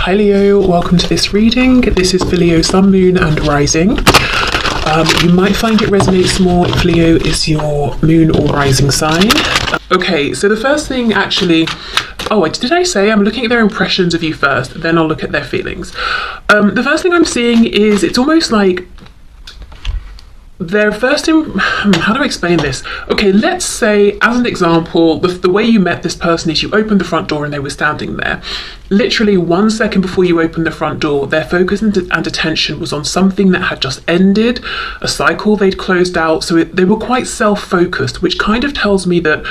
Hi Leo, welcome to this reading. This is for Leo Sun, Moon and Rising. You might find it resonates more if Leo is your moon or rising sign. Okay, so the first thing actually, did I say I'm looking at their impressions of you first, then I'll look at their feelings. The first thing I'm seeing is it's almost like their first how do I explain this? Okay, let's say, as an example, the way you met this person is you opened the front door and they were standing there. Literally 1 second before you opened the front door, their focus and attention was on something that had just ended, a cycle they'd closed out, so they were quite self-focused, which kind of tells me that,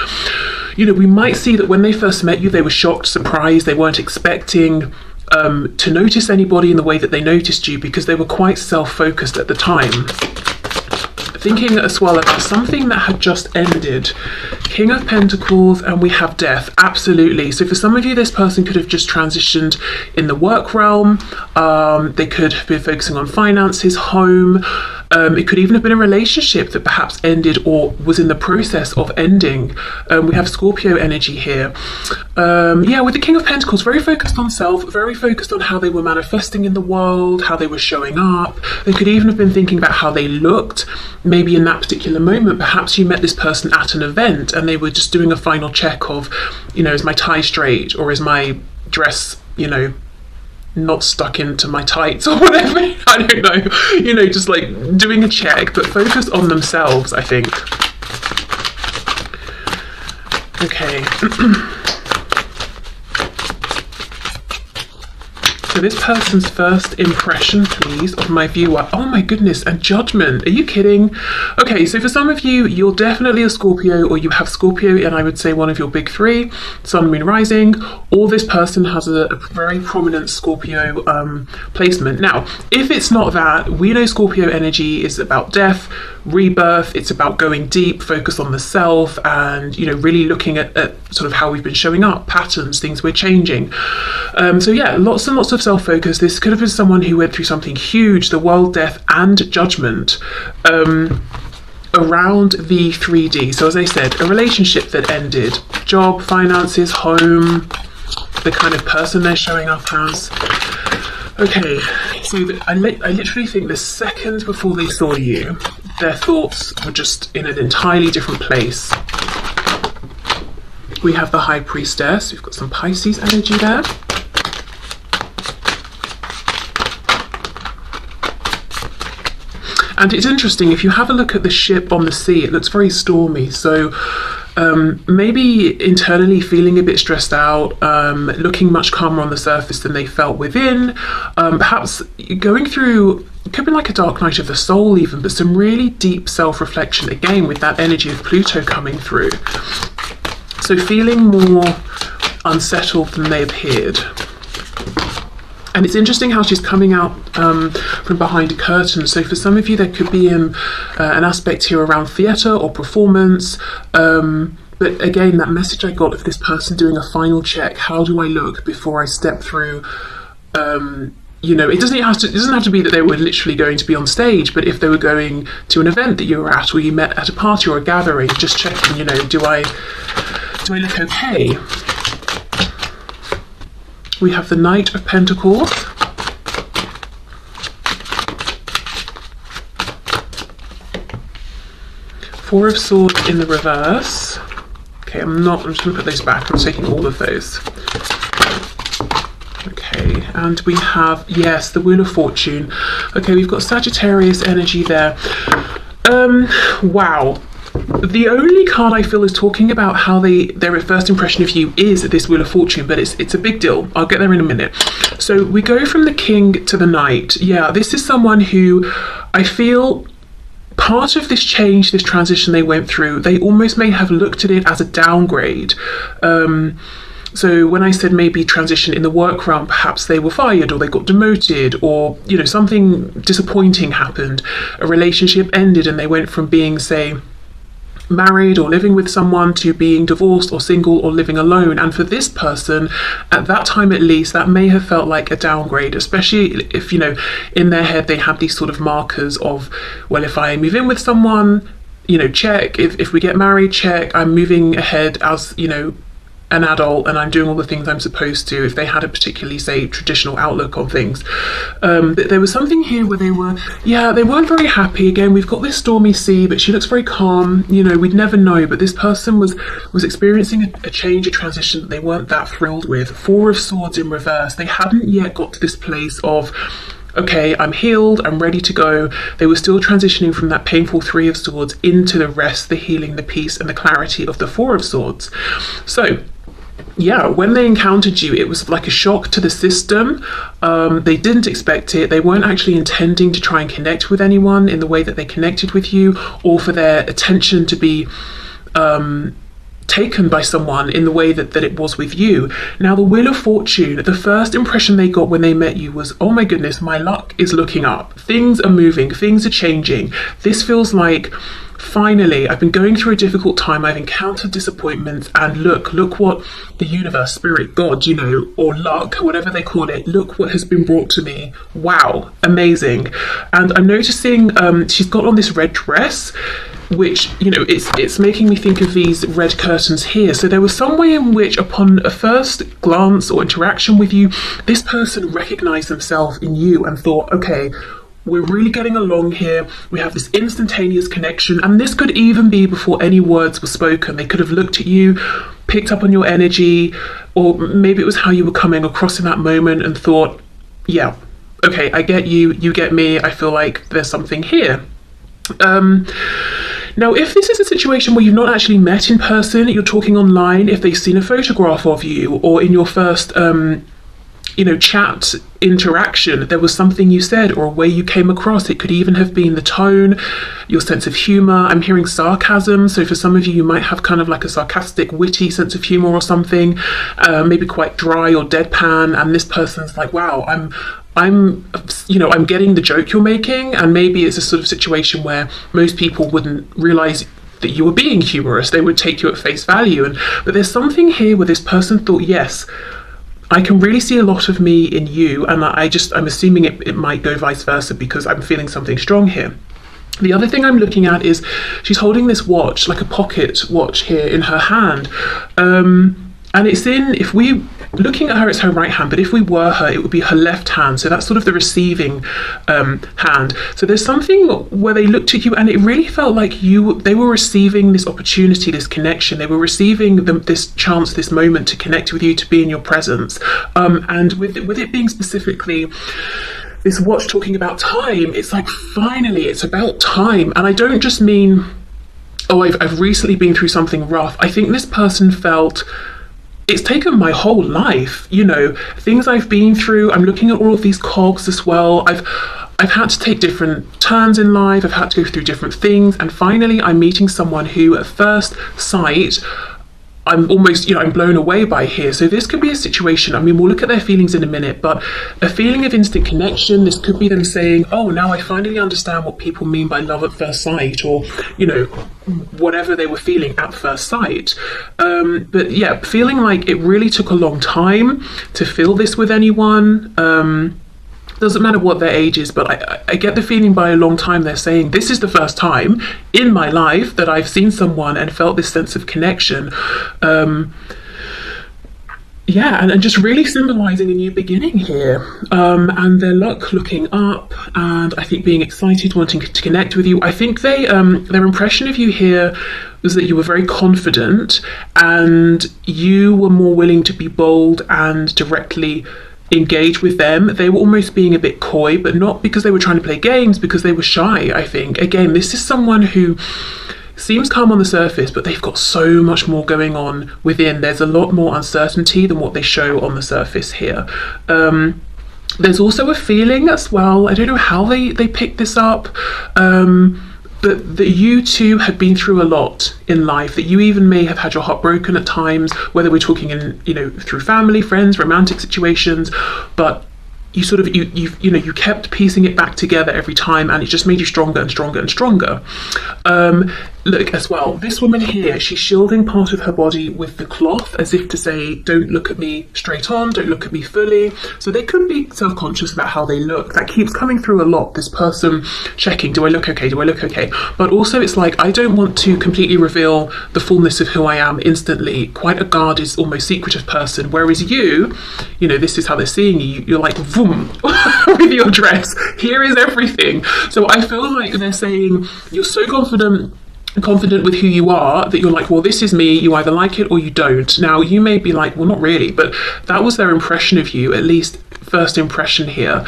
we might see that when they first met you, they were shocked, surprised, they weren't expecting to notice anybody in the way that they noticed you because they were quite self-focused at the time. Thinking as well about something that had just ended. King of Pentacles, and we have Death. Absolutely. So for some of you, this person could have just transitioned in the work realm. They could have been focusing on finances, home. It could even have been a relationship that perhaps ended or was in the process of ending. We have Scorpio energy here. With the King of Pentacles, very focused on self, very focused on how they were manifesting in the world, how they were showing up. They could even have been thinking about how they looked. Maybe in that particular moment, perhaps you met this person at an event and they were just doing a final check of, is my tie straight, or is my dress, not stuck into my tights or whatever. I don't know, just like doing a check, but focused on themselves, I think. Okay. So this person's first impression, please, of my viewer. Oh my goodness, and Judgment. Are you kidding? Okay, so for some of you, you're definitely a Scorpio, or you have Scorpio, and I would say one of your big three, Sun, Moon, Rising, or this person has a very prominent Scorpio placement. Now, if it's not that, we know Scorpio energy is about death, rebirth, it's about going deep, focus on the self, and, really looking at sort of how we've been showing up, patterns, things we're changing. Lots and lots of self-focus. This could have been someone who went through something huge, the world, death, and judgment, around the 3D. So as I said, a relationship that ended, job, finances, home, the kind of person they're showing up as. Okay, so I literally think the second before they saw you, their thoughts were just in an entirely different place. We have the High Priestess. We've got some Pisces energy there. And it's interesting, if you have a look at the ship on the sea, it looks very stormy. So maybe internally feeling a bit stressed out, looking much calmer on the surface than they felt within. Perhaps going through, it could be like a dark night of the soul even, but some really deep self-reflection, again, with that energy of Pluto coming through. So feeling more unsettled than they appeared. And it's interesting how she's coming out from behind a curtain. So for some of you, there could be an aspect here around theatre or performance. But again, that message I got of this person doing a final check. How do I look before I step through? It doesn't have to be that they were literally going to be on stage, but if they were going to an event that you were at, or you met at a party or a gathering, just checking, do I look okay? We have the Knight of Pentacles. Four of Swords in the reverse. Okay, I'm just going to put those back. I'm taking all of those. Okay, and we have, yes, the Wheel of Fortune. Okay, we've got Sagittarius energy there. Wow. The only card I feel is talking about how their first impression of you is this Wheel of Fortune, but it's a big deal. I'll get there in a minute. So we go from the King to the Knight. Yeah, this is someone who I feel part of this change, this transition they went through, they almost may have looked at it as a downgrade. So when I said maybe transition in the work realm, perhaps they were fired or they got demoted, or something disappointing happened. A relationship ended and they went from being, say, married or living with someone to being divorced or single or living alone. And for this person, at that time at least, that may have felt like a downgrade, especially if, in their head they had these sort of markers of, well, if I move in with someone, check. If we get married, check. I'm moving ahead as, an adult and I'm doing all the things I'm supposed to, if they had a particularly, say, traditional outlook on things. There was something here where they weren't very happy. Again, we've got this stormy sea, but she looks very calm. You know, we'd never know, but this person was experiencing a change, a transition that they weren't that thrilled with. Four of Swords in reverse. They hadn't yet got to this place of, okay, I'm healed, I'm ready to go. They were still transitioning from that painful Three of Swords into the rest, the healing, the peace, and the clarity of the Four of Swords. So, yeah, when they encountered you, it was like a shock to the system. They didn't expect it. They weren't actually intending to try and connect with anyone in the way that they connected with you, or for their attention to be taken by someone in the way that it was with you. Now, the Wheel of Fortune, the first impression they got when they met you was, oh my goodness, my luck is looking up. Things are moving, things are changing. This feels like, finally, I've been going through a difficult time, I've encountered disappointments, and look what the universe, spirit, God, you know, or luck, whatever they call it, look what has been brought to me. Wow, amazing. And I'm noticing she's got on this red dress, which, you know, it's making me think of these red curtains here. So there was some way in which, upon a first glance or interaction with you, this person recognized themselves in you and thought, okay, we're really getting along here. We have this instantaneous connection, and this could even be before any words were spoken. They could have looked at you, picked up on your energy, or maybe it was how you were coming across in that moment and thought, yeah, okay, I get you, you get me, I feel like there's something here. Now, if this is a situation where you've not actually met in person, you're talking online, if they've seen a photograph of you, or in your first chat interaction, there was something you said or a way you came across. It could even have been the tone, your sense of humor. I'm hearing sarcasm. So for some of you, you might have kind of like a sarcastic, witty sense of humor or something, maybe quite dry or deadpan. And this person's like, wow, I'm getting the joke you're making. And maybe it's a sort of situation where most people wouldn't realize that you were being humorous. They would take you at face value. But there's something here where this person thought, yes, I can really see a lot of me in you, and I'm assuming it might go vice versa because I'm feeling something strong here. The other thing I'm looking at is she's holding this watch, like a pocket watch here in her hand. And if we looking at her, it's her right hand, but if we were her, it would be her left hand. So that's sort of the receiving hand. So there's something where they looked at you and it really felt like they were receiving this opportunity, this connection. They were receiving this chance, this moment to connect with you, to be in your presence. And with it being specifically this watch talking about time, it's like, finally, it's about time. And I don't just mean, oh, I've recently been through something rough. I think this person felt, it's taken my whole life, things I've been through. I'm looking at all of these cogs as well. I've had to take different turns in life. I've had to go through different things. And finally, I'm meeting someone who at first sight, I'm almost, I'm blown away by here. So this could be a situation, we'll look at their feelings in a minute, but a feeling of instant connection. This could be them saying, oh, now I finally understand what people mean by love at first sight, or, whatever they were feeling at first sight. But yeah, feeling like it really took a long time to feel this with anyone. Doesn't matter what their age is, but I get the feeling by a long time they're saying, this is the first time in my life that I've seen someone and felt this sense of connection. And just really symbolizing a new beginning here. And their luck looking up, and I think being excited, wanting to connect with you. I think their impression of you here was that you were very confident and you were more willing to be bold and directly engage with them. They were almost being a bit coy, but not because they were trying to play games, because they were shy, I think. Again, this is someone who seems calm on the surface, but they've got so much more going on within. There's a lot more uncertainty than what they show on the surface here. There's also a feeling as well, I don't know how they picked this up, but that you two had been through a lot in life, that you even may have had your heart broken at times, whether we're talking in, through family, friends, romantic situations, but you sort of you kept piecing it back together every time, and it just made you stronger and stronger and stronger. Look as well, this woman here, she's shielding part of her body with the cloth, as if to say, don't look at me straight on, don't look at me fully. So they could be self-conscious about how they look. That keeps coming through a lot, this person checking, do I look okay, do I look okay? But also it's like, I don't want to completely reveal the fullness of who I am instantly. Quite a guarded, almost secretive person, whereas you know, this is how they're seeing you, you're like, boom, with your dress, here is everything. So I feel like they're saying, you're so confident with who you are that you're like, well, this is me, you either like it or you don't. Now you may be like, well, not really, but that was their impression of you, at least first impression here.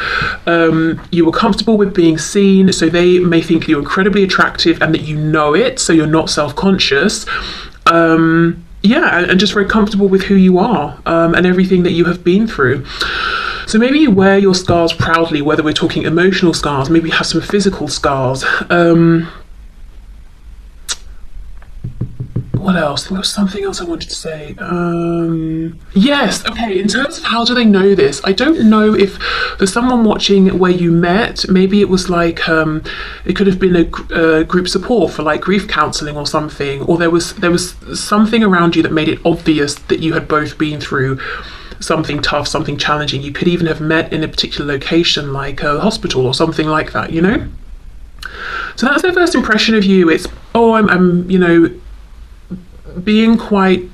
You were comfortable with being seen, so they may think you're incredibly attractive and that you know it, so you're not self-conscious. Yeah, and just very comfortable with who you are, and everything that you have been through. So maybe you wear your scars proudly, whether we're talking emotional scars, maybe you have some physical scars. What else? There was something else I wanted to say. Yes, okay, in terms of how do they know this, I don't know if there's someone watching where you met, maybe it was like, it could have been a group support for like grief counselling or something, or there was something around you that made it obvious that you had both been through something tough, something challenging. You could even have met in a particular location, like a hospital or something like that, you know? So that's their first impression of you. It's, oh, I'm you know, being quite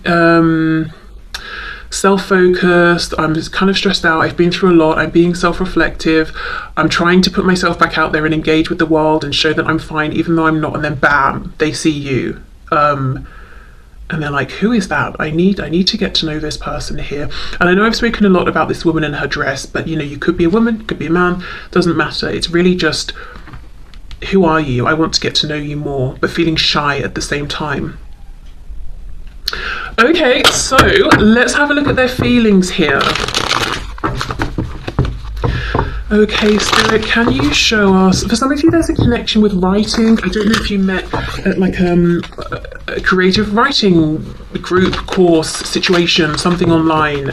self-focused, I'm just kind of stressed out, I've been through a lot, I'm being self-reflective, I'm trying to put myself back out there and engage with the world and show that I'm fine even though I'm not, and then bam, they see you. And they're like, who is that? I need to get to know this person here. And I know I've spoken a lot about this woman and her dress, but you know, you could be a woman, could be a man, doesn't matter. It's really just, who are you? I want to get to know you more, but feeling shy at the same time. Okay, so let's have a look at their feelings here. Okay, Spirit, can you show us, for some of you there's a connection with writing. I don't know if you met at like a creative writing group, course, situation, something online.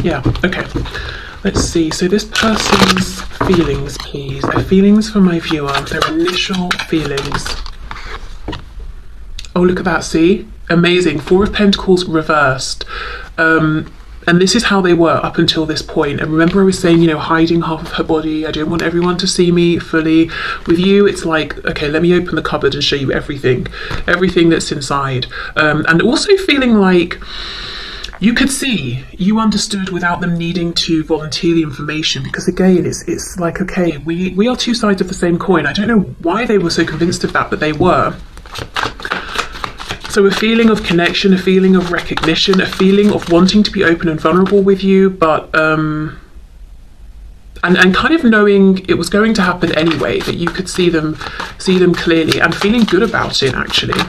Yeah, okay. Let's see, so this person's feelings, please. Their feelings for my viewer, their initial feelings. Oh, look at that, see? Amazing, 4 of Pentacles reversed. And this is how they were up until this point. And remember I was saying, you know, hiding half of her body. I don't want everyone to see me fully. With you, it's like, okay, let me open the cupboard and show you everything that's inside. And also feeling like you could see, you understood without them needing to volunteer the information, because again, it's like, okay, we are two sides of the same coin. I don't know why they were so convinced of that, but they were. So a feeling of connection, a feeling of recognition, a feeling of wanting to be open and vulnerable with you, but and kind of knowing it was going to happen anyway, that you could see them clearly, and feeling good about it actually.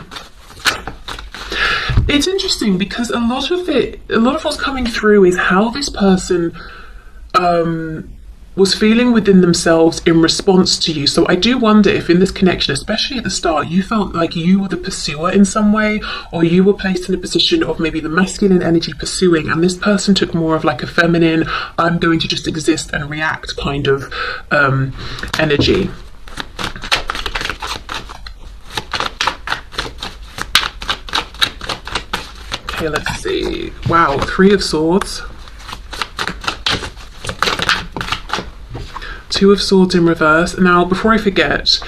It's interesting because a lot of what's coming through is how this person was feeling within themselves in response to you. So I do wonder if in this connection, especially at the start, you felt like you were the pursuer in some way, or you were placed in a position of maybe the masculine energy pursuing, and this person took more of like a feminine, I'm going to just exist and react kind of energy. Okay, let's see. Wow, 3 of Swords. 2 of Swords in reverse. Now, before I forget,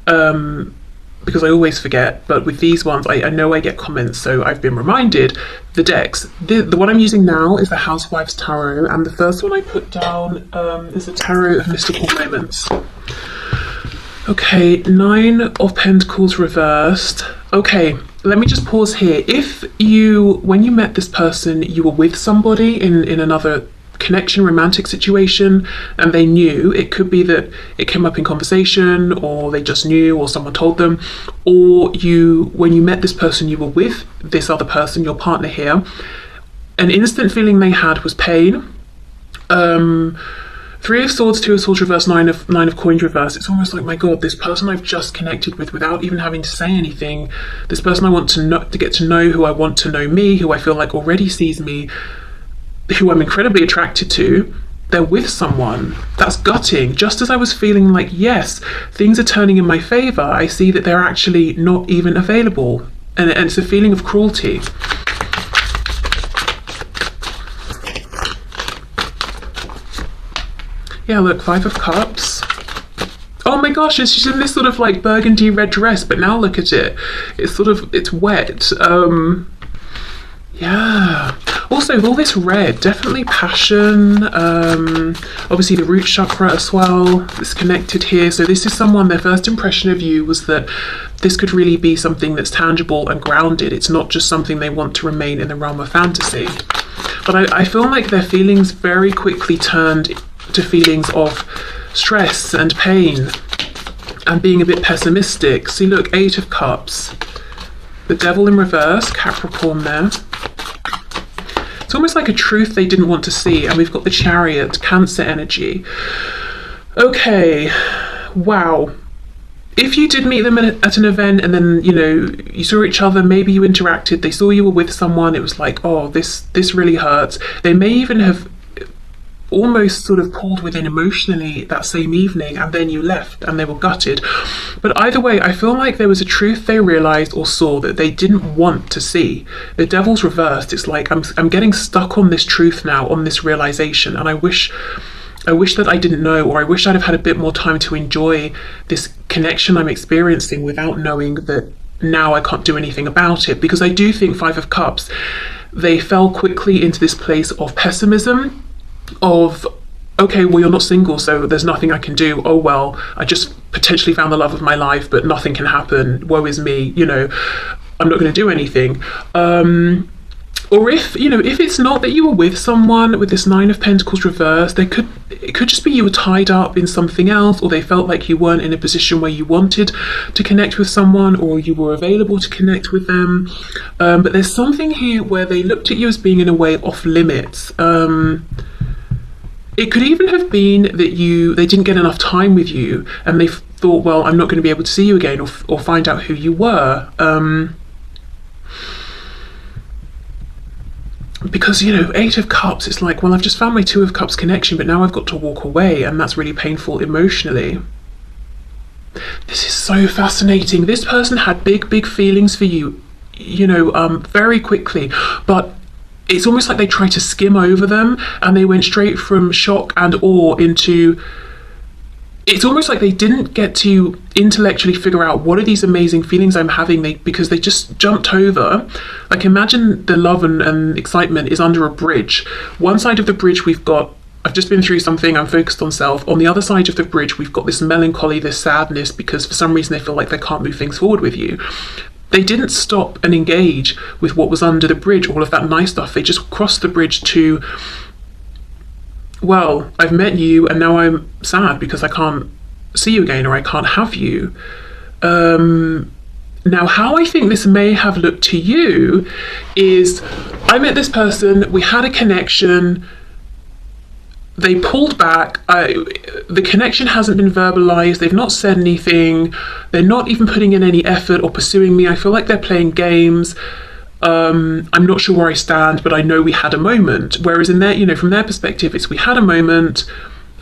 because I always forget, but with these ones, I know I get comments, so I've been reminded. The decks. The one I'm using now is the Housewives Tarot, and the first one I put down is the Tarot of Mystical Moments. Okay, 9 of Pentacles reversed. Okay, let me just pause here. If you, when you met this person, you were with somebody in another connection, romantic situation, and they knew, it could be that it came up in conversation, or they just knew, or someone told them, or you, when you met this person, you were with this other person, your partner here, an instant feeling they had was pain, Three of Swords, Two of Swords reverse, nine of coins reverse. It's almost like, my God, this person I've just connected with without even having to say anything. This person I want to know, to get to know, who I want to know me, who I feel like already sees me, who I'm incredibly attracted to. They're with someone. That's gutting. Just as I was feeling like, yes, things are turning in my favour, I see that they're actually not even available. And it's a feeling of cruelty. Yeah, look, Five of Cups. Oh my gosh, she's in this sort of like burgundy red dress, but now look at it. It's sort of, it's wet. Yeah. Also, with all this red, definitely passion. Obviously the root chakra as well is connected here. So this is someone, their first impression of you was that this could really be something that's tangible and grounded. It's not just something they want to remain in the realm of fantasy. But I feel like their feelings very quickly turned to feelings of stress and pain and being a bit pessimistic. See, look, Eight of Cups. The Devil in reverse, Capricorn there. It's almost like a truth they didn't want to see. And we've got the Chariot, Cancer energy. Okay, wow. If you did meet them at an event and then, you know, you saw each other, maybe you interacted, they saw you were with someone, it was like, oh, this really hurts. They may even have almost sort of pulled within emotionally that same evening, and then you left and they were gutted. But either way, I feel like there was a truth they realized or saw that they didn't want to see. The Devil's reversed. It's like I'm getting stuck on this truth now, on this realization, and I wish that I didn't know, or I wish I'd have had a bit more time to enjoy this connection I'm experiencing without knowing that now I can't do anything about it. Because I do think Five of Cups, they fell quickly into this place of pessimism, of, okay, well, you're not single, so there's nothing I can do. Oh, well, I just potentially found the love of my life, but nothing can happen. Woe is me, you know, I'm not going to do anything. Or if, you know, if it's not that you were with someone with this Nine of Pentacles reversed, it could just be you were tied up in something else, or they felt like you weren't in a position where you wanted to connect with someone, or you were available to connect with them. But there's something here where they looked at you as being in a way off limits. It could even have been that they didn't get enough time with you, and they thought, well, I'm not going to be able to see you again, or find out who you were. Because, you know, Eight of Cups, it's like, well, I've just found my Two of Cups connection, but now I've got to walk away, and that's really painful emotionally. This is so fascinating. This person had big feelings for you, you know, very quickly, but it's almost like they tried to skim over them, and they went straight from shock and awe into, it's almost like they didn't get to intellectually figure out what are these amazing feelings I'm having, because they just jumped over. Like, imagine the love and excitement is under a bridge. One side of the bridge we've got, I've just been through something, I'm focused on self. On the other side of the bridge we've got this melancholy, this sadness, because for some reason they feel like they can't move things forward with you. They didn't stop and engage with what was under the bridge, all of that nice stuff. They just crossed the bridge to, well, I've met you and now I'm sad because I can't see you again, or I can't have you. Now, how I think this may have looked to you is, I met this person, we had a connection, they pulled back, the connection hasn't been verbalized, they've not said anything, they're not even putting in any effort or pursuing me. I feel like they're playing games. I'm not sure where I stand, but I know we had a moment. Whereas in their, you know, from their perspective, it's we had a moment,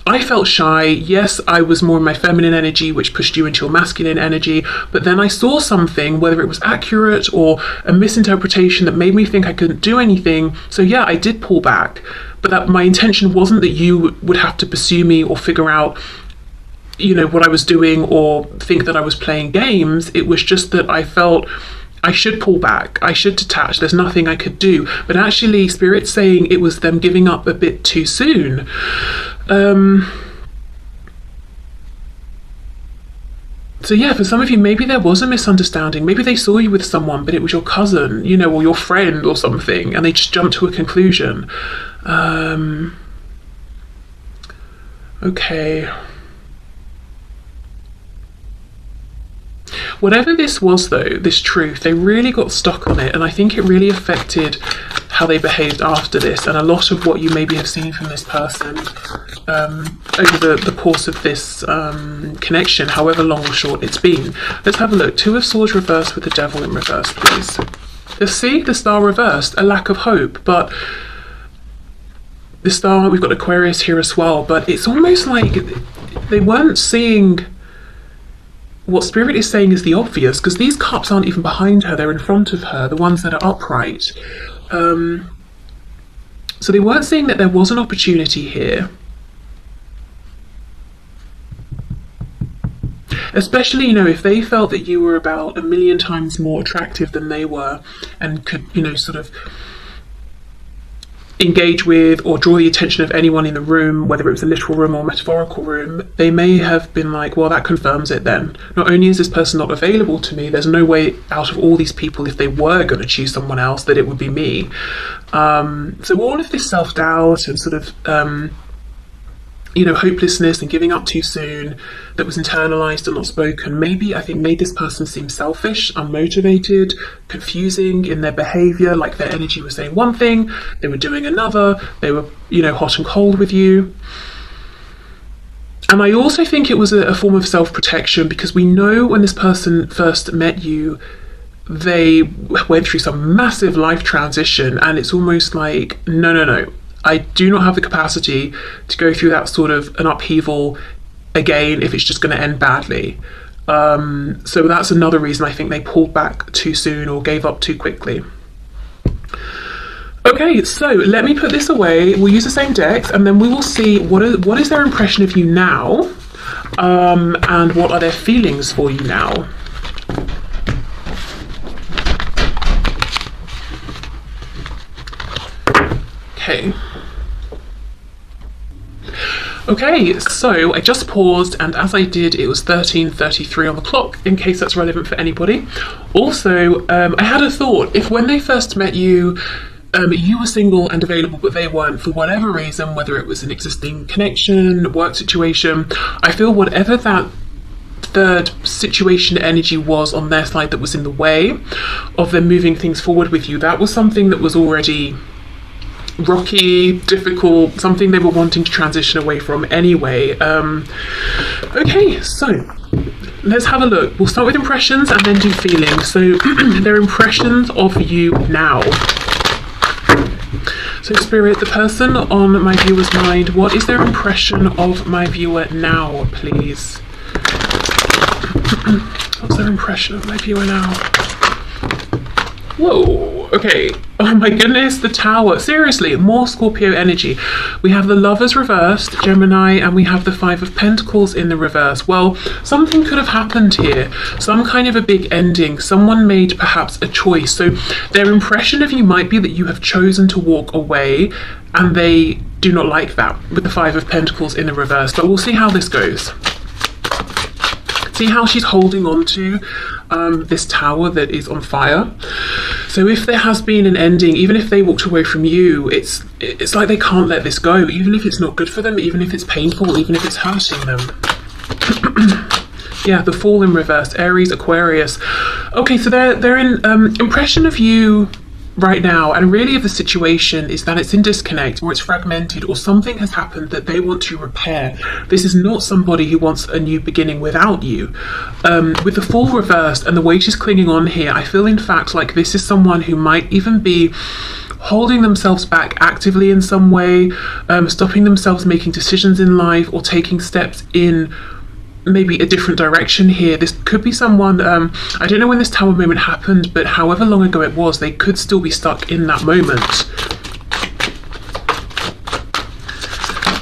I felt shy, yes, I was more in my feminine energy, which pushed you into your masculine energy, but then I saw something, whether it was accurate or a misinterpretation, that made me think I couldn't do anything. So yeah, I did pull back, but that my intention wasn't that you would have to pursue me or figure out, you know, what I was doing or think that I was playing games. It was just that I felt I should pull back, I should detach, there's nothing I could do. But actually, Spirit's saying it was them giving up a bit too soon. So yeah, for some of you, maybe there was a misunderstanding. Maybe they saw you with someone, but it was your cousin, you know, or your friend or something, and they just jumped to a conclusion. Okay. Whatever this was, though, this truth, they really got stuck on it, and I think it really affected how they behaved after this, and a lot of what you maybe have seen from this person over the course of this connection, however long or short it's been. Let's have a look. Two of Swords reversed with the Devil in reverse, please. Let's see, the Star reversed, a lack of hope, but the Star, we've got Aquarius here as well, but it's almost like they weren't seeing what Spirit is saying is the obvious, because these cups aren't even behind her, they're in front of her, the ones that are upright. So they weren't seeing that there was an opportunity here. Especially, you know, if they felt that you were about 1,000,000 times more attractive than they were and could, you know, sort of engage with or draw the attention of anyone in the room, whether it was a literal room or metaphorical room, they may have been like, well, that confirms it then. Not only is this person not available to me, there's no way out of all these people, if they were going to choose someone else, that it would be me. So all of this self-doubt and sort of you know, hopelessness and giving up too soon that was internalized and not spoken, maybe, I think, made this person seem selfish, unmotivated, confusing in their behavior, like their energy was saying one thing, they were doing another, they were, you know, hot and cold with you. And I also think it was a form of self-protection, because we know when this person first met you, they went through some massive life transition, and it's almost like, no, I do not have the capacity to go through that sort of an upheaval again if it's just going to end badly. So that's another reason I think they pulled back too soon or gave up too quickly. Okay, so let me put this away. We'll use the same decks, and then we will see what is their impression of you now, and what are their feelings for you now. Okay, so I just paused, and as I did, it was 13:33 on the clock, in case that's relevant for anybody. Also, I had a thought. If when they first met you, you were single and available, but they weren't for whatever reason, whether it was an existing connection, work situation, I feel whatever that third situation energy was on their side that was in the way of them moving things forward with you, that was something that was already rocky, difficult, something they were wanting to transition away from anyway. Okay, so let's have a look. We'll start with impressions and then do feelings. So their impressions of you now. So Spirit, the person on my viewer's mind, what is their impression of my viewer now, please? What's their impression of my viewer now? Whoa, okay. Oh my goodness, the Tower. Seriously, more Scorpio energy. We have the Lovers reversed, Gemini, and we have the Five of Pentacles in the reverse. Well, something could have happened here. Some kind of a big ending. Someone made perhaps a choice. So their impression of you might be that you have chosen to walk away, and they do not like that with the Five of Pentacles in the reverse. But we'll see how this goes. See how she's holding on to this Tower that is on fire. So if there has been an ending, even if they walked away from you, it's like they can't let this go, even if it's not good for them, even if it's painful, even if it's hurting them. Yeah, the Fool in reverse, Aries, Aquarius. Okay, so they're in impression of you right now, and really of the situation, is that it's in disconnect, or it's fragmented, or something has happened that they want to repair. This is not somebody who wants a new beginning without you. With the Fool reversed and the way she's clinging on here, I feel in fact like this is someone who might even be holding themselves back actively in some way, stopping themselves making decisions in life, or taking steps in maybe a different direction here. This could be someone, I don't know when this Tower moment happened, but however long ago it was, they could still be stuck in that moment.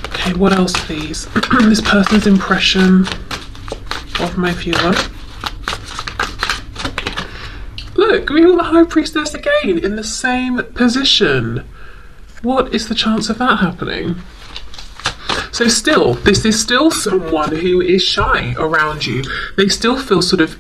Okay, what else please? This person's impression of my viewer. Look, we have the High Priestess again in the same position. What is the chance of that happening? So still, this is still someone who is shy around you. They still feel sort of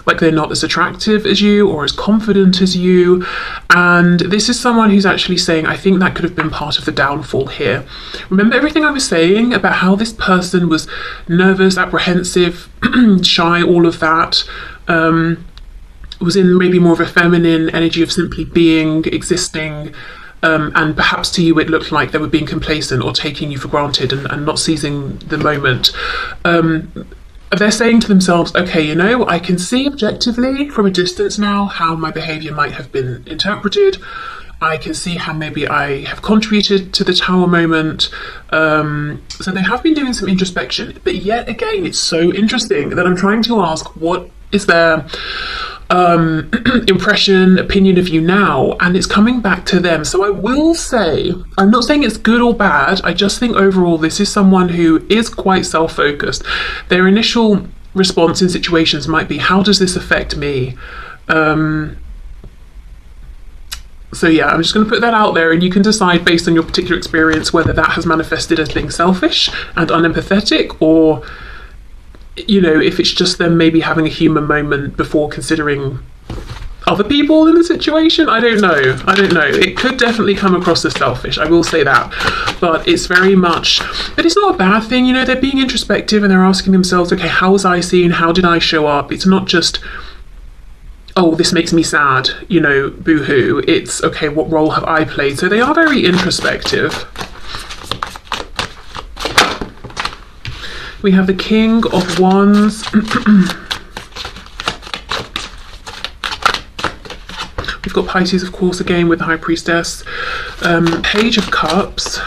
like they're not as attractive as you or as confident as you. And this is someone who's actually saying, I think that could have been part of the downfall here. Remember everything I was saying about how this person was nervous, apprehensive, shy, all of that. Was in maybe more of a feminine energy of simply being, existing, and perhaps to you it looked like they were being complacent or taking you for granted and not seizing the moment. They're saying to themselves, okay, you know, I can see objectively from a distance now how my behaviour might have been interpreted. I can see how maybe I have contributed to the tower moment. So they have been doing some introspection, but yet again, it's so interesting that I'm trying to ask, what is their impression, opinion of you now? And it's coming back to them. So I will say, I'm not saying it's good or bad, I just think overall this is someone who is quite self-focused. Their initial response in situations might be, how does this affect me? So yeah, I'm just going to put that out there, and you can decide based on your particular experience whether that has manifested as being selfish and unempathetic, or, you know, if it's just them maybe having a human moment before considering other people in the situation. I don't know. It could definitely come across as selfish, I will say that. But it's very much, but it's not a bad thing, you know, they're being introspective and they're asking themselves, okay, how was I seen? How did I show up? It's not just, oh, this makes me sad, you know, boo-hoo. It's, okay, what role have I played? So they are very introspective. We have the King of Wands. We've got Pisces, of course, again with the High Priestess. Page of Cups.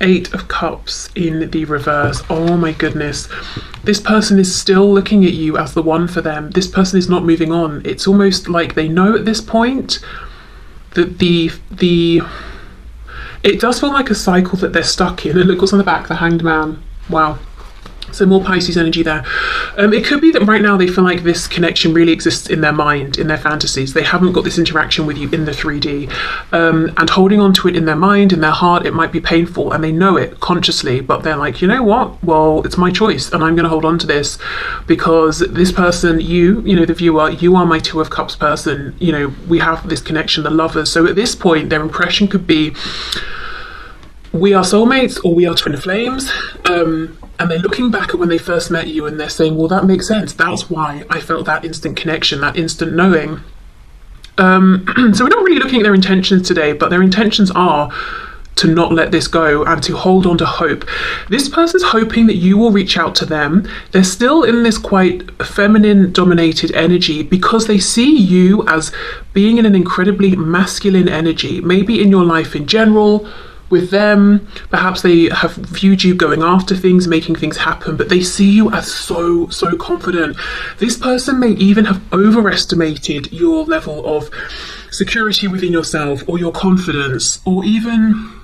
Eight of Cups in the reverse. Oh my goodness. This person is still looking at you as the one for them. This person is not moving on. It's almost like they know at this point that it does feel like a cycle that they're stuck in. And look what's on the back, the Hanged Man. Wow. So more Pisces energy there. It could be that right now they feel like this connection really exists in their mind, in their fantasies. They haven't got this interaction with you in the 3D. And holding on to it in their mind, in their heart, it might be painful, and they know it consciously, but they're like, you know what? Well, it's my choice, and I'm going to hold on to this because this person, you know, the viewer, you are my Two of Cups person. You know, we have this connection, the lovers. So at this point, their impression could be, we are soulmates or we are twin flames. And they're looking back at when they first met you and they're saying, well, that makes sense. That's why I felt that instant connection, that instant knowing. So we're not really looking at their intentions today, but their intentions are to not let this go and to hold on to hope. This person's hoping that you will reach out to them. They're still in this quite feminine dominated energy because they see you as being in an incredibly masculine energy, maybe in your life in general. With them, perhaps they have viewed you going after things, making things happen, but they see you as so confident. This person may even have overestimated your level of security within yourself or your confidence, or even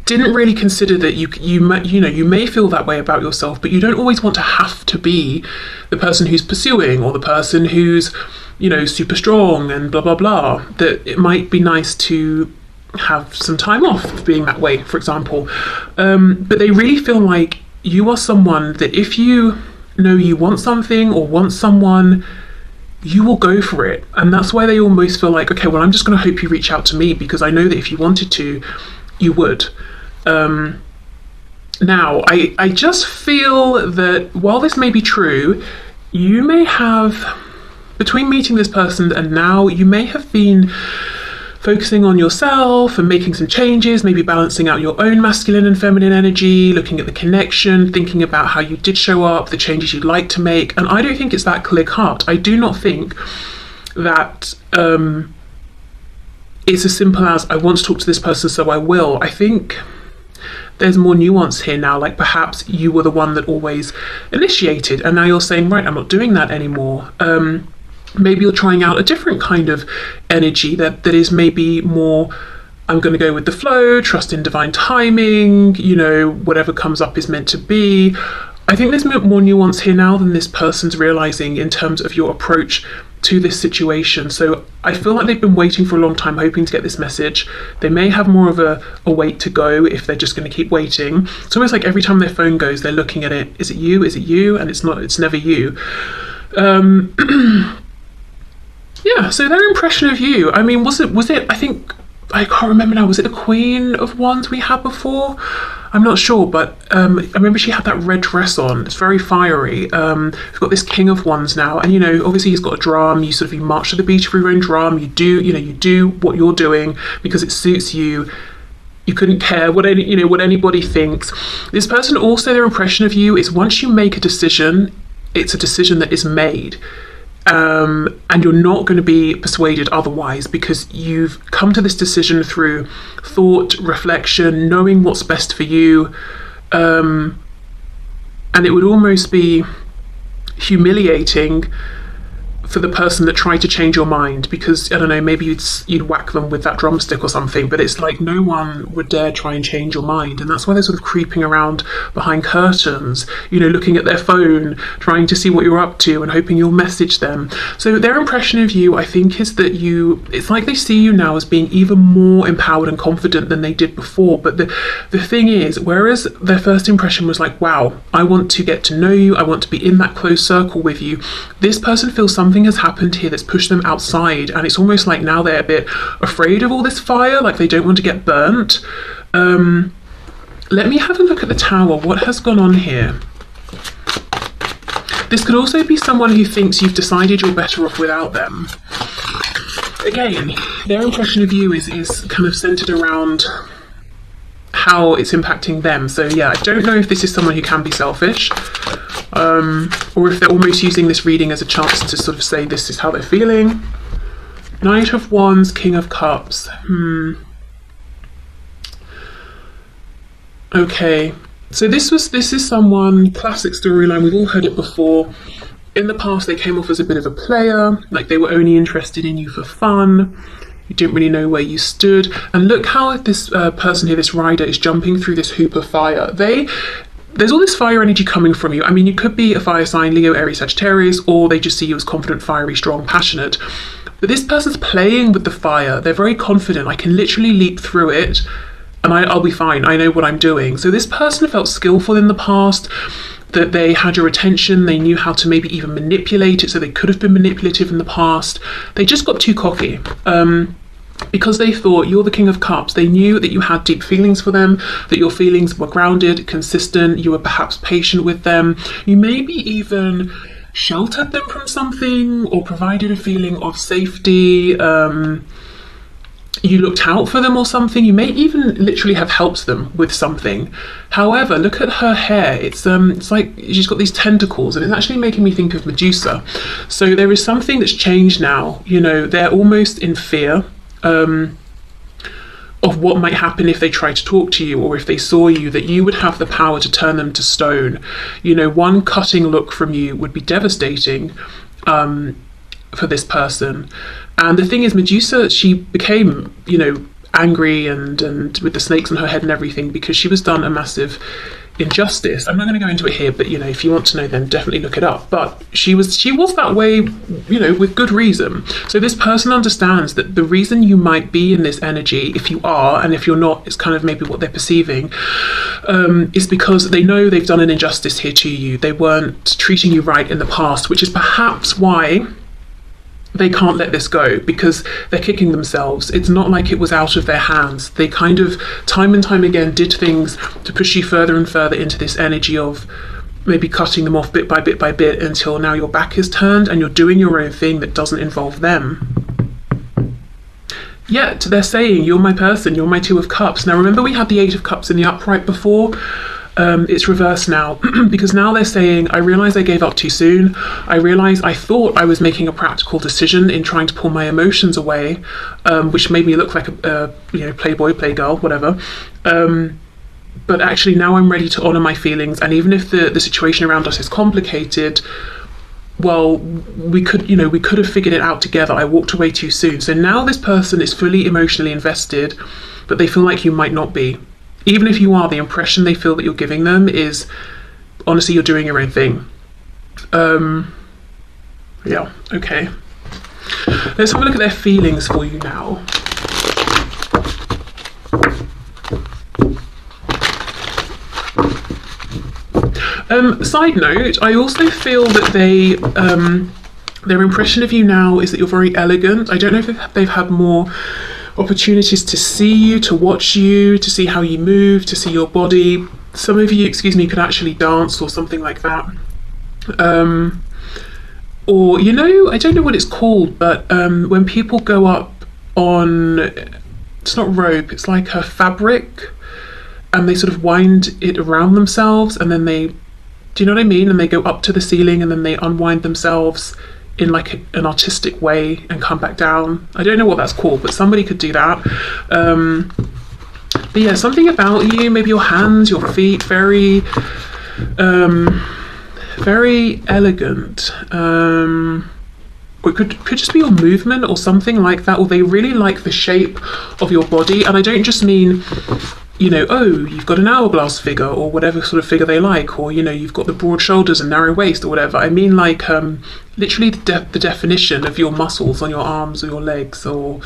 didn't really consider that you may feel that way about yourself, but you don't always want to have to be the person who's pursuing or the person who's, you know, super strong and blah blah blah. That it might be nice to have some time off of being that way, for example. But they really feel like you are someone that if you know you want something or want someone, you will go for it. And that's why they almost feel like, okay, well, I'm just going to hope you reach out to me because I know that if you wanted to, you would. Now, I just feel that while this may be true, you may have, between meeting this person and now, you may have been focusing on yourself and making some changes, maybe balancing out your own masculine and feminine energy, looking at the connection, thinking about how you did show up, the changes you'd like to make. And I don't think it's that clear cut. I do not think that it's as simple as I want to talk to this person, so I will. I think there's more nuance here now, like perhaps you were the one that always initiated and now you're saying, right, I'm not doing that anymore. Maybe you're trying out a different kind of energy that is maybe more, I'm going to go with the flow, trust in divine timing, you know, whatever comes up is meant to be. I think there's more nuance here now than this person's realizing in terms of your approach to this situation. So I feel like they've been waiting for a long time, hoping to get this message. They may have more of a wait to go if they're just going to keep waiting. It's almost like every time their phone goes, they're looking at it. Is it you? Is it you? And it's not, it's never you. Yeah, so their impression of you, I mean, was it, I think, I can't remember now, was it the Queen of Wands we had before? I'm not sure, but I remember she had that red dress on. It's very fiery. We've got this King of Wands now, and obviously he's got a drum. You march to the beat of your own drum. You do what you're doing because it suits you. You couldn't care what anybody thinks. This person also, their impression of you is once you make a decision, it's a decision that is made. And you're not going to be persuaded otherwise because you've come to this decision through thought, reflection, knowing what's best for you. And it would almost be humiliating for the person that tried to change your mind because, I don't know, maybe you'd whack them with that drumstick or something, but it's like no one would dare try and change your mind. And that's why they're sort of creeping around behind curtains, looking at their phone, trying to see what you're up to and hoping you'll message them. So their impression of you, I think, is that it's like they see you now as being even more empowered and confident than they did before. But the thing is, whereas their first impression was like, wow, I want to get to know you, I want to be in that close circle with you, this person feels something has happened here that's pushed them outside, and it's almost like now they're a bit afraid of all this fire, like they don't want to get burnt. Let me have a look at the Tower. What has gone on here? This could also be someone who thinks you've decided you're better off without them. Again, their impression of you is kind of centered around how it's impacting them. So yeah, I don't know if this is someone who can be selfish, or if they're almost using this reading as a chance to sort of say this is how they're feeling. Knight of Wands, King of Cups. Okay, so this is someone, classic storyline, we've all heard it before. In the past they came off as a bit of a player, like they were only interested in you for fun. You didn't really know where you stood. And look how this person here, this rider, is jumping through this hoop of fire. There's all this fire energy coming from you. I mean, you could be a fire sign, Leo, Aries, Sagittarius, or they just see you as confident, fiery, strong, passionate. But this person's playing with the fire. They're very confident. I can literally leap through it and I'll be fine. I know what I'm doing. So this person felt skillful in the past, that they had your attention, they knew how to maybe even manipulate it, so they could have been manipulative in the past. They just got too cocky. Because they thought you're the King of Cups. They knew that you had deep feelings for them, that your feelings were grounded, consistent, you were perhaps patient with them. You maybe even sheltered them from something or provided a feeling of safety. You looked out for them or something. You may even literally have helped them with something. However, look at her hair. It's like she's got these tentacles, and it's actually making me think of Medusa. So there is something that's changed now. They're almost in fear of what might happen if they try to talk to you, or if they saw you, that you would have the power to turn them to stone. One cutting look from you would be devastating for this person. And the thing is, Medusa, she became, angry and with the snakes on her head and everything because she was done a massive injustice. I'm not going to go into it here, but if you want to know, then definitely look it up. But she was that way, with good reason. So this person understands that the reason you might be in this energy, if you are, and if you're not, it's kind of maybe what they're perceiving, is because they know they've done an injustice here to you. They weren't treating you right in the past, which is perhaps why they can't let this go, because they're kicking themselves. It's not like it was out of their hands. They kind of time and time again did things to push you further and further into this energy of maybe cutting them off bit by bit until now your back is turned and you're doing your own thing that doesn't involve them. Yet they're saying, you're my person, you're my Two of Cups. Now remember, we had the Eight of Cups in the upright before. It's reversed now because now they're saying, I realize I gave up too soon. I realize I thought I was making a practical decision in trying to pull my emotions away, which made me look like a playboy, playgirl, whatever. But actually now I'm ready to honor my feelings. And even if the situation around us is complicated, well, we could have figured it out together. I walked away too soon. So now this person is fully emotionally invested, but they feel like you might not be. Even if you are, the impression they feel that you're giving them is, honestly, you're doing your own thing. Yeah, okay. Let's have a look at their feelings for you now. Side note, I also feel that their impression of you now is that you're very elegant. I don't know if they've had more opportunities to see you, to watch you, to see how you move, to see your body. Some of you, could actually dance or something like that. Or, I don't know what it's called, but when people go up on, it's not rope, it's like a fabric, and they sort of wind it around themselves, and then do you know what I mean? And they go up to the ceiling, and then they unwind themselves in like an artistic way and come back down. I don't know what that's called, but somebody could do that. But yeah, something about you, maybe your hands, your feet, very elegant. Or it could just be your movement or something like that, or they really like the shape of your body. And I don't just mean, you've got an hourglass figure or whatever sort of figure they like, or, you've got the broad shoulders and narrow waist or whatever. I mean like literally the definition of your muscles on your arms or your legs, or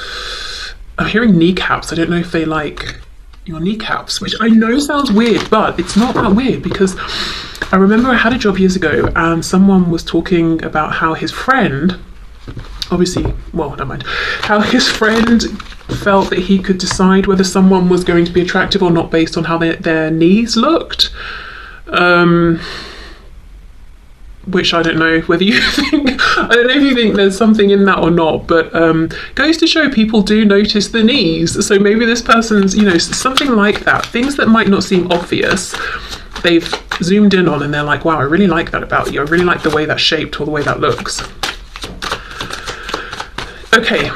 I'm hearing kneecaps. I don't know if they like your kneecaps, which I know sounds weird, but it's not that weird, because I remember I had a job years ago and someone was talking about how his friend, how his friend felt that he could decide whether someone was going to be attractive or not based on how their knees looked. Which I don't know whether you think, I don't know if you think there's something in that or not, but goes to show people do notice the knees. So maybe this person's, something like that. Things that might not seem obvious, they've zoomed in on and they're like, wow, I really like that about you. I really like the way that's shaped or the way that looks. Okay,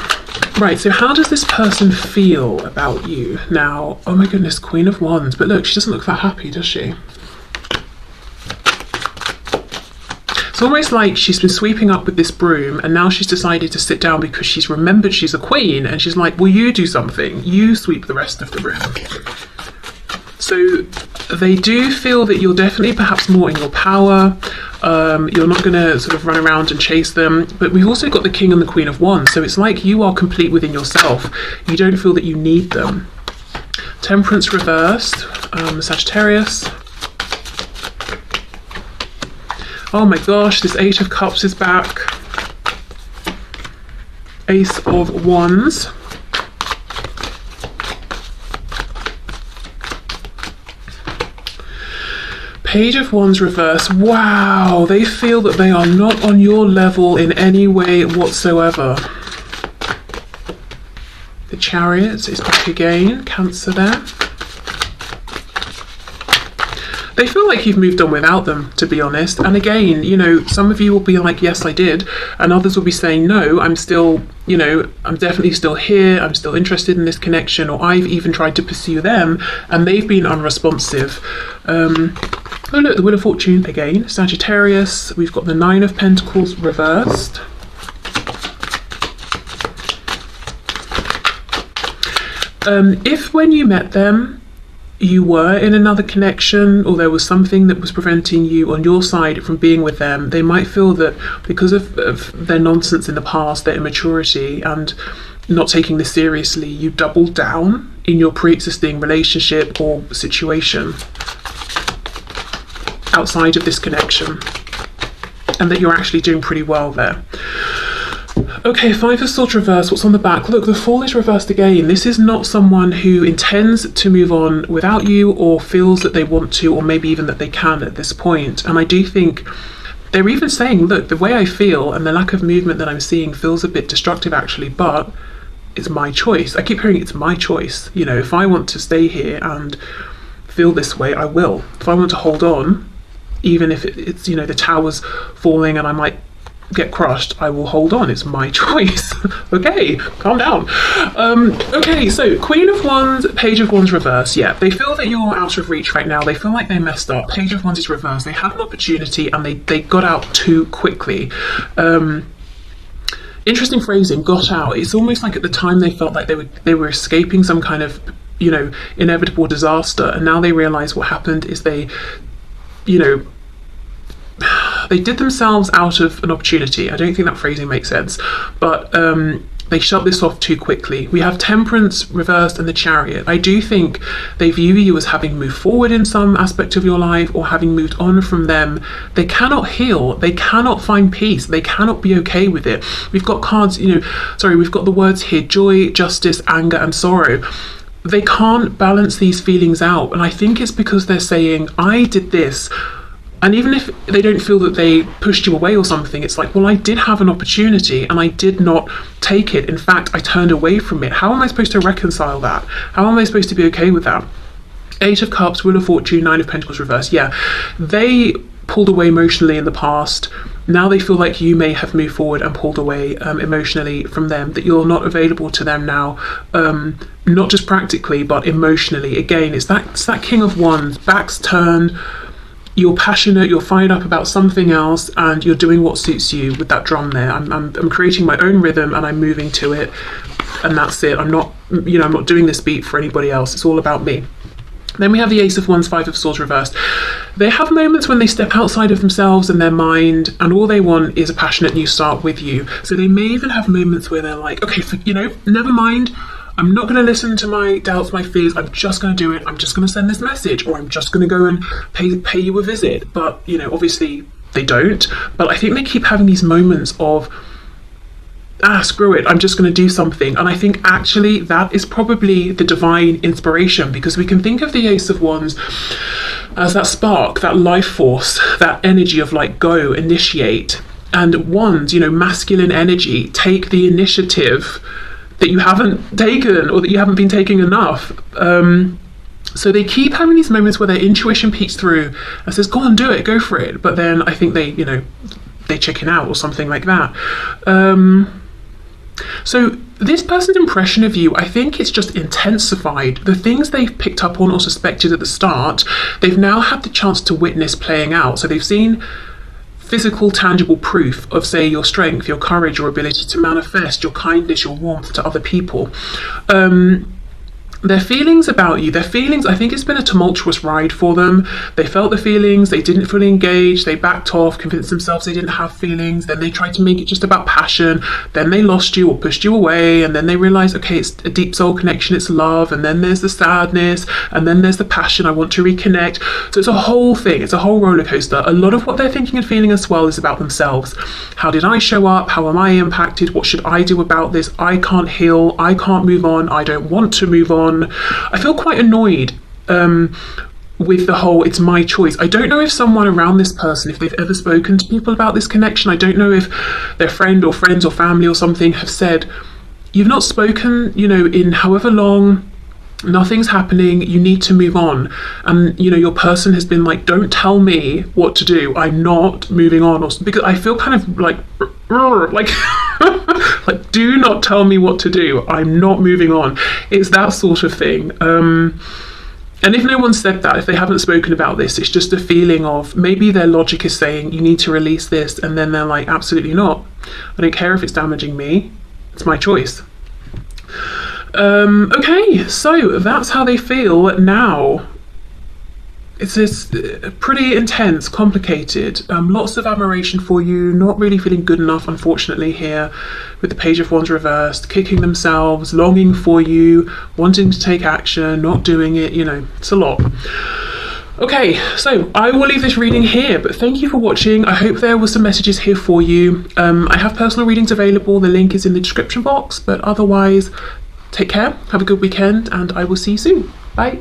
right, so how does this person feel about you now? Oh my goodness, Queen of Wands. But look, she doesn't look that happy, does she? It's almost like she's been sweeping up with this broom and now she's decided to sit down because she's remembered she's a queen, and she's like, well, you do something. You sweep the rest of the room. So they do feel that you're definitely perhaps more in your power. You're not going to sort of run around and chase them. But we've also got the King and the Queen of Wands. So it's like you are complete within yourself. You don't feel that you need them. Temperance reversed. Sagittarius. Oh my gosh, this Eight of Cups is back. Ace of Wands. Page of Wands reverse. Wow, they feel that they are not on your level in any way whatsoever. The Chariot is back again. Cancer there. They feel like you've moved on without them, to be honest. And again, some of you will be like, yes, I did. And others will be saying, no, I'm still, I'm definitely still here. I'm still interested in this connection. Or I've even tried to pursue them and they've been unresponsive. Oh look, the Wheel of Fortune again. Sagittarius. We've got the Nine of Pentacles reversed. If when you met them, you were in another connection, or there was something that was preventing you on your side from being with them, they might feel that because of their nonsense in the past, their immaturity and not taking this seriously, you doubled down in your pre-existing relationship or situation outside of this connection, and that you're actually doing pretty well there. Okay, Five of Swords reversed. What's on the back? Look, the Fool is reversed again. This is not someone who intends to move on without you, or feels that they want to, or maybe even that they can at this point. And I do think they're even saying, look, the way I feel and the lack of movement that I'm seeing feels a bit destructive actually, but it's my choice. I keep hearing it's my choice. If I want to stay here and feel this way, I will. If I want to hold on, even if it's, the tower's falling and I might get crushed, I will hold on. It's my choice. Okay, calm down. Okay, so Queen of Wands, Page of Wands reverse. Yeah, they feel that you're out of reach right now. They feel like they messed up. Page of Wands is reversed. They had an opportunity and they got out too quickly. Interesting phrasing, got out. It's almost like at the time they felt like they were escaping some kind of, inevitable disaster, and now they realize what happened is they did themselves out of an opportunity. I don't think that phrasing makes sense, but they shut this off too quickly. We have Temperance reversed and the Chariot. I do think they view you as having moved forward in some aspect of your life or having moved on from them. They cannot heal. They cannot find peace. They cannot be okay with it. We've got cards, we've got the words here: joy, justice, anger, and sorrow. They can't balance these feelings out. And I think it's because they're saying, I did this. And even if they don't feel that they pushed you away or something, it's like, well, I did have an opportunity and I did not take it. In fact, I turned away from it. How am I supposed to reconcile that? How am I supposed to be okay with that? 8 of Cups, Wheel of Fortune, 9 of Pentacles reversed. Yeah, they pulled away emotionally in the past. Now they feel like you may have moved forward and pulled away emotionally from them, that you're not available to them now, not just practically, but emotionally. Again, it's that King of Wands, back's turned. You're passionate, you're fired up about something else, and you're doing what suits you with that drum there. I'm creating my own rhythm and I'm moving to it, and that's it. I'm not doing this beat for anybody else. It's all about me. Then we have the Ace of Wands, 5 of Swords reversed. They have moments when they step outside of themselves and their mind, and all they want is a passionate new start with you. So they may even have moments where they're like, okay, never mind. I'm not going to listen to my doubts, my fears. I'm just going to do it. I'm just going to send this message, or I'm just going to go and pay you a visit. But, obviously they don't. But I think they keep having these moments of, screw it, I'm just going to do something. And I think actually that is probably the divine inspiration, because we can think of the Ace of Wands as that spark, that life force, that energy of like, go, initiate. And Wands, masculine energy, take the initiative that you haven't taken, or that you haven't been taking enough. So they keep having these moments where their intuition peeks through and says, go on, do it, go for it. But then I think they chicken out or something like that. So this person's impression of you, I think it's just intensified. The things they've picked up on or suspected at the start, they've now had the chance to witness playing out. So they've seen physical, tangible proof of, say, your strength, your courage, your ability to manifest, your kindness, your warmth to other people. Their feelings about you, I think it's been a tumultuous ride for them. They felt the feelings, they didn't fully engage, they backed off, convinced themselves they didn't have feelings, then they tried to make it just about passion, then they lost you or pushed you away, and then they realized, okay, it's a deep soul connection, it's love, and then there's the sadness, and then there's the passion, I want to reconnect. So it's a whole thing, it's a whole roller coaster. A lot of what they're thinking and feeling as well is about themselves. How did I show up? How am I impacted? What should I do about this? I can't heal, I can't move on, I don't want to move on. I feel quite annoyed with the whole it's my choice. I don't know if someone around this person, if they've ever spoken to people about this connection, I don't know if their friend or friends or family or something have said, you've not spoken, in however long, nothing's happening, you need to move on. And your person has been like, don't tell me what to do, I'm not moving on. Or because I feel kind of like like, do not tell me what to do, I'm not moving on. It's that sort of thing. And if no one said that, if they haven't spoken about this, it's just a feeling of maybe their logic is saying you need to release this, and then they're like, absolutely not, I don't care if it's damaging me, it's my choice. Okay, so that's how they feel now. It's pretty intense, complicated, lots of admiration for you, not really feeling good enough, unfortunately, here with the Page of Wands reversed, kicking themselves, longing for you, wanting to take action, not doing it, it's a lot. Okay, so I will leave this reading here, but thank you for watching. I hope there were some messages here for you. I have personal readings available, the link is in the description box, but otherwise, take care, have a good weekend, and I will see you soon. Bye.